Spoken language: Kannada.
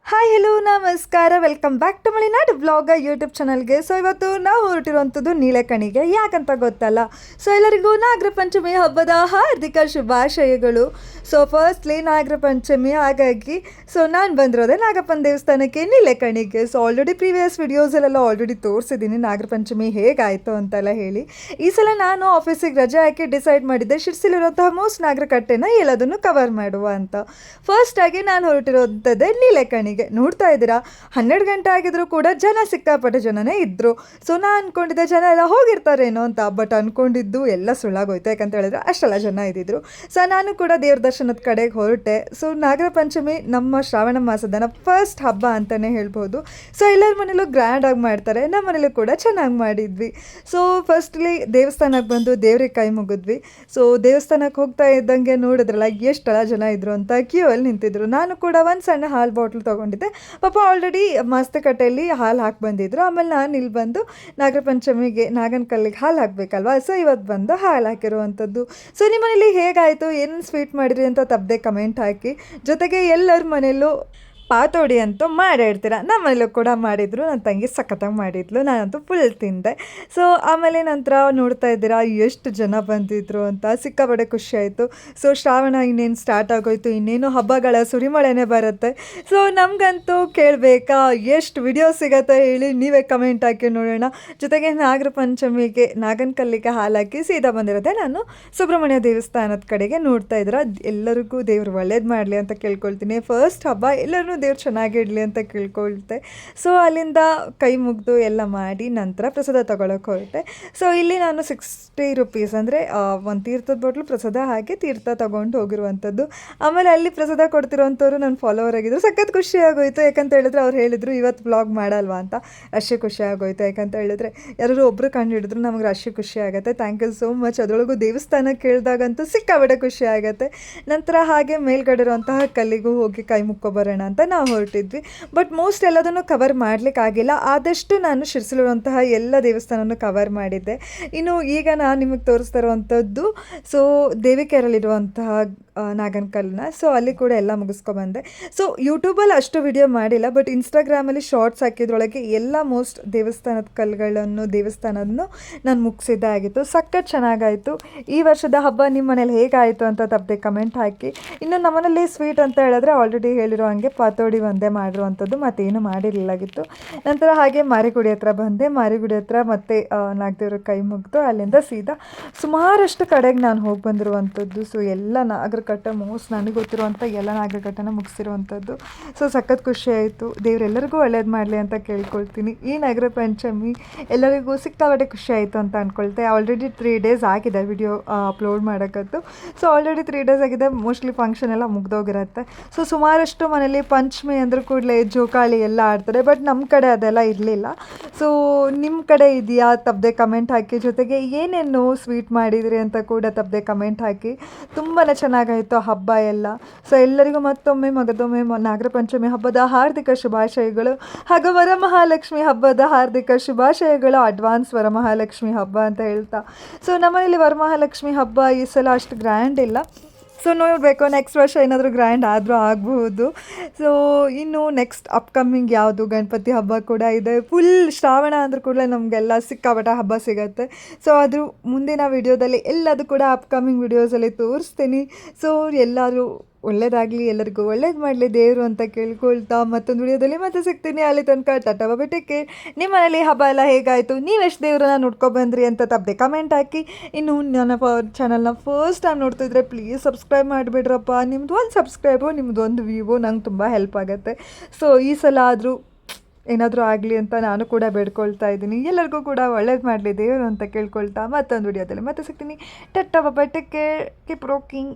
ಹಾಯ್ ಹಲೋ ನಮಸ್ಕಾರ, welcome back to Malenadu vlog YouTube ಚಾನಲ್ಗೆ. ಸೊ ಇವತ್ತು ನಾವು ಹೊರಟಿರುವಂಥದ್ದು ನೀಲಕಣಿಗೆ. ಯಾಕಂತ ಗೊತ್ತಲ್ಲ. ಸೊ ಎಲ್ಲರಿಗೂ ನಾಗರ ಪಂಚಮಿ ಹಬ್ಬದ ಹಾರ್ದಿಕ ಶುಭಾಶಯಗಳು. ಸೊ ಫಸ್ಟ್ಲಿ ನಾಗರ ಪಂಚಮಿ, ಹಾಗಾಗಿ ಸೊ ನಾನು ಬಂದಿರೋದೆ ನಾಗಪ್ಪನ ದೇವಸ್ಥಾನಕ್ಕೆ ನೀಲಕಣಿಗೆ. ಸೊ ಆಲ್ರೆಡಿ ಪ್ರೀವಿಯಸ್ ವಿಡಿಯೋಸಲ್ಲೆಲ್ಲ ಆಲ್ರೆಡಿ ತೋರಿಸಿದ್ದೀನಿ ನಾಗರ ಪಂಚಮಿ ಹೇಗಾಯಿತು ಅಂತೆಲ್ಲ ಹೇಳಿ. ಈ ಸಲ ನಾನು ಆಫೀಸಿಗೆ ರಜೆ ಹಾಕಿ ಡಿಸೈಡ್ ಮಾಡಿದ್ದೆ ಶಿರ್ಸಿಲಿರುವಂತಹ ಮೋಸ್ಟ್ ನಾಗರ ಕಟ್ಟೆನ ಎಲ್ಲದನ್ನು ಕವರ್ ಮಾಡುವ ಅಂತ. ಫಸ್ಟಾಗಿ ನಾನು ಹೊರಟಿರೋದೇ ನೀಲಕಣಿ. ನೋಡ್ತಾ ಇದ್ದೀರಾ, 12 ಗಂಟೆ ಆಗಿದ್ರು ಕೂಡ ಜನ ಸಿಕ್ಕಾಪಟ್ಟೆ ಜನನೇ ಇದ್ರು. ಸೊ ನಾನು ಅನ್ಕೊಂಡಿದ್ದೆ ಜನ ಎಲ್ಲ ಹೋಗಿರ್ತಾರೇನೋ ಅಂತ, ಬಟ್ ಅನ್ಕೊಂಡಿದ್ದು ಎಲ್ಲ ಸುಳ್ಳಾಗೋಯ್ತು. ಯಾಕಂತ ಹೇಳಿದ್ರೆ ಅಷ್ಟೆಲ್ಲ ಜನ ಇದ್ದಿದ್ರು. ಸೊ ನಾನು ಕೂಡ ದೇವ್ರ ದರ್ಶನದ ಕಡೆಗೆ ಹೊರಟೆ. ಸೊ ನಾಗರ ಪಂಚಮಿ ನಮ್ಮ ಶ್ರಾವಣ ಮಾಸದ ಫಸ್ಟ್ ಹಬ್ಬ ಅಂತಲೇ ಹೇಳ್ಬೋದು. ಸೊ ಎಲ್ಲರ ಮನೇಲೂ ಗ್ರ್ಯಾಂಡಾಗಿ ಮಾಡ್ತಾರೆ, ನಮ್ಮ ಮನೇಲೂ ಕೂಡ ಚೆನ್ನಾಗಿ ಮಾಡಿದ್ವಿ. ಸೊ ಫಸ್ಟ್ಲಿ ದೇವಸ್ಥಾನಕ್ಕೆ ಬಂದು ದೇವ್ರಿಗೆ ಕೈ ಮುಗಿದ್ವಿ. ಸೊ ದೇವಸ್ಥಾನಕ್ಕೆ ಹೋಗ್ತಾ ಇದ್ದಂಗೆ ನೋಡಿದ್ರಲ್ಲ ಎಷ್ಟೆಲ್ಲ ಜನ ಇದ್ರು ಅಂತ, ಕ್ಯೂ ಅಲ್ಲಿ ನಿಂತಿದ್ರು. ನಾನು ಕೂಡ ಒಂದು ಸಣ್ಣ ಹಾಲು ಬಾಟ್ಲ್ ತೊಗೊಂಡಿದ್ದೆ. ಪಾಪ ಆಲ್ರೆಡಿ ಮಸ್ತಕಟ್ಟೆಯಲ್ಲಿ ಹಾಲು ಹಾಕಿ ಬಂದಿದ್ರು. ಆಮೇಲೆ ನಾನು ಇಲ್ಲಿ ಬಂದು ನಾಗರ ಪಂಚಮಿಗೆ ನಾಗನ ಕಲ್ಲಿಗೆ ಹಾಲು ಹಾಕಬೇಕಲ್ವ. ಸೊ ಇವತ್ತು ಬಂದು ಹಾಲು ಹಾಕಿರುವಂಥದ್ದು. ಸೊ ನಿಮ್ಮ ಮನೇಲಿ ಹೇಗಾಯಿತು, ಏನು ಸ್ವೀಟ್ ಮಾಡಿರಿ ಅಂತ ತಪ್ಪದೆ ಕಮೆಂಟ್ ಹಾಕಿ. ಜೊತೆಗೆ ಎಲ್ಲರ ಮನೆಯಲ್ಲೂ ಪಾತೋಡಿ ಅಂತೂ ಮಾಡಿರ್ತೀರ. ನಮ್ಮ ಮನೇಲೂ ಕೂಡ ಮಾಡಿದರು. ನನ್ನ ತಂಗಿ ಸಖತ್ತಾಗಿ ಮಾಡಿದ್ಲು, ನಾನಂತೂ ಫುಲ್ ತಿಂದೆ. ಸೊ ಆಮೇಲೆ ನಂತರ ನೋಡ್ತಾ ಇದ್ದೀರಾ ಎಷ್ಟು ಜನ ಬಂದಿದ್ರು ಅಂತ, ಸಿಕ್ಕಾಪಟ್ಟೆ ಖುಷಿ ಆಯಿತು. ಸೊ ಶ್ರಾವಣ ಇನ್ನೇನು ಸ್ಟಾರ್ಟ್ ಆಗೋಯ್ತು, ಇನ್ನೇನು ಹಬ್ಬಗಳ ಸುರಿಮಳೆನೇ ಬರುತ್ತೆ. ಸೊ ನಮಗಂತೂ ಕೇಳಬೇಕಾ, ಎಷ್ಟು ವಿಡಿಯೋ ಸಿಗತ್ತೆ ಹೇಳಿ, ನೀವೇ ಕಮೆಂಟ್ ಹಾಕಿ ನೋಡೋಣ. ಜೊತೆಗೆ ನಾಗರ ಪಂಚಮಿಗೆ ನಾಗನ ಕಲ್ಲಿಗೆ ಹಾಲು ಹಾಕಿ ಸೀದಾ ಬಂದಿರೋದೆ ನಾನು ಸುಬ್ರಹ್ಮಣ್ಯ ದೇವಸ್ಥಾನದ ಕಡೆಗೆ. ನೋಡ್ತಾ ಇದ್ದೀರಾ, ಎಲ್ಲರಿಗೂ ದೇವ್ರು ಒಳ್ಳೇದು ಮಾಡಲಿ ಅಂತ ಕೇಳ್ಕೊಳ್ತೀನಿ. ಫಸ್ಟ್ ಹಬ್ಬ ಎಲ್ಲರೂ ದೇವ್ರು ಚೆನ್ನಾಗಿಡಲಿ ಅಂತ ಕೇಳ್ಕೊಳ್ತೆ. ಸೊ ಅಲ್ಲಿಂದ ಕೈ ಮುಗಿದು ಎಲ್ಲ ಮಾಡಿ ನಂತರ ಪ್ರಸಾದ ತೊಗೊಳಕ್ಕೆ ಹೊರಟೆ. ಸೊ ಇಲ್ಲಿ ನಾನು 60 ರೂಪೀಸ್ ಅಂದರೆ ಒಂದು ತೀರ್ಥದ ಬಾಟ್ಲು ಪ್ರಸಾದ ಹಾಕಿ ತೀರ್ಥ ತೊಗೊಂಡು ಹೋಗಿರುವಂಥದ್ದು. ಆಮೇಲೆ ಅಲ್ಲಿ ಪ್ರಸಾದ ಕೊಡ್ತಿರೋವಂಥವ್ರು ನನ್ನ ಫಾಲೋವರ್ ಆಗಿದ್ರು. ಸಖತ್ ಖುಷಿ ಆಗೋಯ್ತು. ಯಾಕಂತ ಹೇಳಿದ್ರೆ ಅವ್ರು ಹೇಳಿದರು ಇವತ್ತು ವ್ಲಾಗ್ ಮಾಡಲ್ವಾ ಅಂತ. ಅಷ್ಟೇ ಖುಷಿ ಆಗೋಯ್ತು. ಯಾಕಂತ ಹೇಳಿದ್ರೆ ಯಾರು ಒಬ್ಬರು ಕಂಡು ಹಿಡಿದ್ರು ನಮಗೆ ಅಷ್ಟೇ ಖುಷಿ ಆಗುತ್ತೆ. Thank you so much. ಅದರೊಳಗೂ ದೇವಸ್ಥಾನ ಕೇಳಿದಾಗಂತೂ ಸಿಕ್ಕಾಬಟ್ಟೆ ಖುಷಿ ಆಗುತ್ತೆ. ನಂತರ ಹಾಗೆ ಮೇಲ್ಗಡೆ ಇರುವಂತಹ ಕಲ್ಲಿಗೂ ಹೋಗಿ ಕೈ ಮುಕ್ಕೊಬರೋಣ ಅಂತ ನಾವು ಹೊರಟಿದ್ವಿ. ಬಟ್ ಮೋಸ್ಟ್ ಎಲ್ಲದನ್ನು ಕವರ್ ಮಾಡಲಿಕ್ಕಾಗಿಲ್ಲ. ಆದಷ್ಟು ನಾನು ಶಿರ್ಸಿಲಿರುವಂತಹ ಎಲ್ಲ ದೇವಸ್ಥಾನವನ್ನು ಕವರ್ ಮಾಡಿದ್ದೆ. ಇನ್ನು ಈಗ ನಾನು ನಿಮಗೆ ತೋರಿಸ್ತಾ ಇರುವಂಥದ್ದು ಸೊ ದೇವಿಕೆರಲ್ಲಿರುವಂತಹ ನಾಗನ ಕಲ್ಲನ್ನ. ಸೊ ಅಲ್ಲಿ ಕೂಡ ಎಲ್ಲ ಮುಗಿಸ್ಕೊಬಂದೆ. ಸೊ ಯೂಟ್ಯೂಬಲ್ಲಿ ಅಷ್ಟು ವಿಡಿಯೋ ಮಾಡಿಲ್ಲ, ಬಟ್ ಇನ್ಸ್ಟಾಗ್ರಾಮಲ್ಲಿ ಶಾರ್ಟ್ಸ್ ಹಾಕಿದ್ರೊಳಗೆ ಎಲ್ಲ ಮೋಸ್ಟ್ ದೇವಸ್ಥಾನದ ದೇವಸ್ಥಾನವನ್ನು ನಾನು ಮುಗಿಸಿದ್ದೇ ಆಗಿತ್ತು. ಸಖತ್ ಚೆನ್ನಾಗಾಯಿತು. ಈ ವರ್ಷದ ಹಬ್ಬ ನಿಮ್ಮ ಮನೇಲಿ ಹೇಗಾಯಿತು ಅಂತ ತಪ್ಪದೆ ಕಮೆಂಟ್ ಹಾಕಿ. ಇನ್ನು ನಮ್ಮನೇಲಿ ಸ್ವೀಟ್ ಅಂತ ಹೇಳಿದ್ರೆ ಆಲ್ರೆಡಿ ಹೇಳಿರೋ ಹಾಗೆ ಪಾತೋಡಿ ಒಂದೇ ಮಾಡಿರುವಂಥದ್ದು, ಮತ್ತೇನು ಮಾಡಿರಲಿಲ್ಲಾಗಿತ್ತು. ನಂತರ ಹಾಗೆ ಮಾರಿಗುಡಿ ಹತ್ರ ಬಂದೆ. ಮಾರಿಗುಡಿ ಹತ್ರ ಮತ್ತೆ ನಾಗದೇವ್ರ ಕೈ ಮುಗಿದು ಅಲ್ಲಿಂದ ಸೀದಾ ಸುಮಾರಷ್ಟು ಕಡೆಗೆ ನಾನು ಹೋಗಿ ಬಂದಿರುವಂಥದ್ದು. ಸೊ ಎಲ್ಲ ನಾಗರಕಟ್ಟೆ ಮೋಸ್ಟ್ ನನಗೆ ಗೊತ್ತಿರುವಂಥ ಎಲ್ಲ ನಾಗರಕಟ್ಟೆನ ಮುಗಿಸಿರುವಂಥದ್ದು. ಸೊ ಸಖತ್ ಖುಷಿ ಆಯಿತು. ದೇವರೆಲ್ಲರಿಗೂ ಒಳ್ಳೇದು ಮಾಡಲಿ ಅಂತ ಕೇಳ್ಕೊಳ್ತೀನಿ. ಈ ನಾಗರ ಪಂಚಮಿ ಎಲ್ಲರಿಗೂ ಸಿಕ್ಕಾಪಟ್ಟೆ ಖುಷಿ ಆಯಿತು ಅಂತ ಅಂದ್ಕೊಳ್ತೆ. ಆಲ್ರೆಡಿ 3 ಡೇಸ್ ಆಗಿದೆ ವಿಡಿಯೋ ಅಪ್ಲೋಡ್ ಮಾಡೋಕ್ಕದ್ದು. ಸೊ ಆಲ್ರೆಡಿ 3 ಡೇಸ್ ಆಗಿದೆ. ಮೋಸ್ಟ್ಲಿ ಫಂಕ್ಷನ್ ಎಲ್ಲ ಮುಗ್ದೋಗಿರುತ್ತೆ. ಸೊ ಸುಮಾರಷ್ಟು ಮನೇಲಿ ಪಂಚಮಿ ಅಂದರೂ ಕೂಡಲೇ ಜೋಕಾಲಿ ಎಲ್ಲ ಆಡ್ತಾರೆ, ಬಟ್ ನಮ್ಮ ಕಡೆ ಅದೆಲ್ಲ ಇರಲಿಲ್ಲ. ಸೊ ನಿಮ್ಮ ಕಡೆ ಇದೆಯಾ ತಪ್ಪದೆ ಕಮೆಂಟ್ ಹಾಕಿ. ಜೊತೆಗೆ ಏನೇನು ಸ್ವೀಟ್ ಮಾಡಿದ್ರಿ ಅಂತ ಕೂಡ ತಪ್ಪದೆ ಕಮೆಂಟ್ ಹಾಕಿ. ತುಂಬಾ ಚೆನ್ನಾಗಾಯಿತು ಹಬ್ಬ ಎಲ್ಲ. ಸೊ ಎಲ್ಲರಿಗೂ ಮತ್ತೊಮ್ಮೆ ಮಗದೊಮ್ಮೆ ನಾಗರ ಪಂಚಮಿ ಹಬ್ಬದ ಹಾರ್ದಿಕ ಶುಭಾಶಯಗಳು. ಹಾಗೂ ವರಮಹಾಲಕ್ಷ್ಮಿ ಹಬ್ಬದ ಹಾರ್ದಿಕ ಶುಭಾಶಯಗಳು. ಅಡ್ವಾನ್ಸ್ ವರಮಹಾಲಕ್ಷ್ಮಿ ಹಬ್ಬ ಅಂತ ಹೇಳ್ತಾ. ಸೊ ನಮ್ಮನೇಲಿ ವರಮಹಾಲಕ್ಷ್ಮಿ ಹಬ್ಬ ಈ ಸಲ ಅಷ್ಟು ಗ್ರ್ಯಾಂಡ್ ಇಲ್ಲ. ಸೊ ನೋಡಬೇಕು, ನೆಕ್ಸ್ಟ್ ವರ್ಷ ಏನಾದರೂ ಗ್ರ್ಯಾಂಡ್ ಆದರೂ ಆಗಬಹುದು. ಸೊ ಇನ್ನು ನೆಕ್ಸ್ಟ್ ಅಪ್ಕಮಿಂಗ್ ಯಾವುದು ಗಣಪತಿ ಹಬ್ಬ ಕೂಡ ಇದೆ. ಫುಲ್ ಶ್ರಾವಣ ಅಂದರೂ ಕೂಡ ನಮಗೆಲ್ಲ ಸಿಕ್ಕಾಪಟ್ಟೆ ಹಬ್ಬ ಸಿಗುತ್ತೆ. ಸೊ ಅದು ಮುಂದಿನ ವಿಡಿಯೋದಲ್ಲಿ ಎಲ್ಲದು ಕೂಡ ಅಪ್ಕಮಿಂಗ್ ವಿಡಿಯೋಸಲ್ಲಿ ತೋರಿಸ್ತೀನಿ. ಸೊ ಎಲ್ಲರೂ ಒಳ್ಳೇದಾಗಲಿ, ಎಲ್ಲರಿಗೂ ಒಳ್ಳೇದು ಮಾಡಲಿ ದೇವರು ಅಂತ ಕೇಳ್ಕೊಳ್ತಾ ಮತ್ತೊಂದು ವಿಡಿಯೋದಲ್ಲಿ ಮತ್ತೆ ಸಿಗ್ತೀನಿ. ಅಲ್ಲಿ ತನಕ ಟಾಟಾ ಬಾಯ್ ಟೇಕ್ ಕೇರ್. ನಿಮ್ಮ ಮನೇಲಿ ಹಬ್ಬ ಎಲ್ಲ ಹೇಗಾಯಿತು, ನೀವೆಷ್ಟು ದೇವರನ್ನ ನೋಡ್ಕೊಬಂದ್ರಿ ಅಂತ ತಪ್ಪದೆ ಕಮೆಂಟ್ ಹಾಕಿ. ಇನ್ನು ನನ್ನ ಚಾನಲ್ನ ಫಸ್ಟ್ ಟೈಮ್ ನೋಡ್ತಿದ್ರೆ ಪ್ಲೀಸ್ ಸಬ್ಸ್ಕ್ರೈಬ್ ಮಾಡಿಬಿಡ್ರಪ್ಪ. ನಿಮ್ಮದು ಒಂದು ಸಬ್ಸ್ಕ್ರೈಬು, ನಿಮ್ಮದು ಒಂದು ವ್ಯೂವು ನಂಗೆ ತುಂಬ ಹೆಲ್ಪ್ ಆಗುತ್ತೆ. ಸೊ ಈ ಸಲ ಆದರೂ ಏನಾದರೂ ಆಗಲಿ ಅಂತ ನಾನು ಕೂಡ ಬೇಡ್ಕೊಳ್ತಾ ಇದ್ದೀನಿ. ಎಲ್ಲರಿಗೂ ಕೂಡ ಒಳ್ಳೇದು ಮಾಡಲಿ ದೇವರು ಅಂತ ಕೇಳ್ಕೊಳ್ತಾ ಮತ್ತೊಂದು ವಿಡಿಯೋದಲ್ಲಿ ಮತ್ತೆ ಸಿಗ್ತೀನಿ. Tata bye take care. Keep rocking.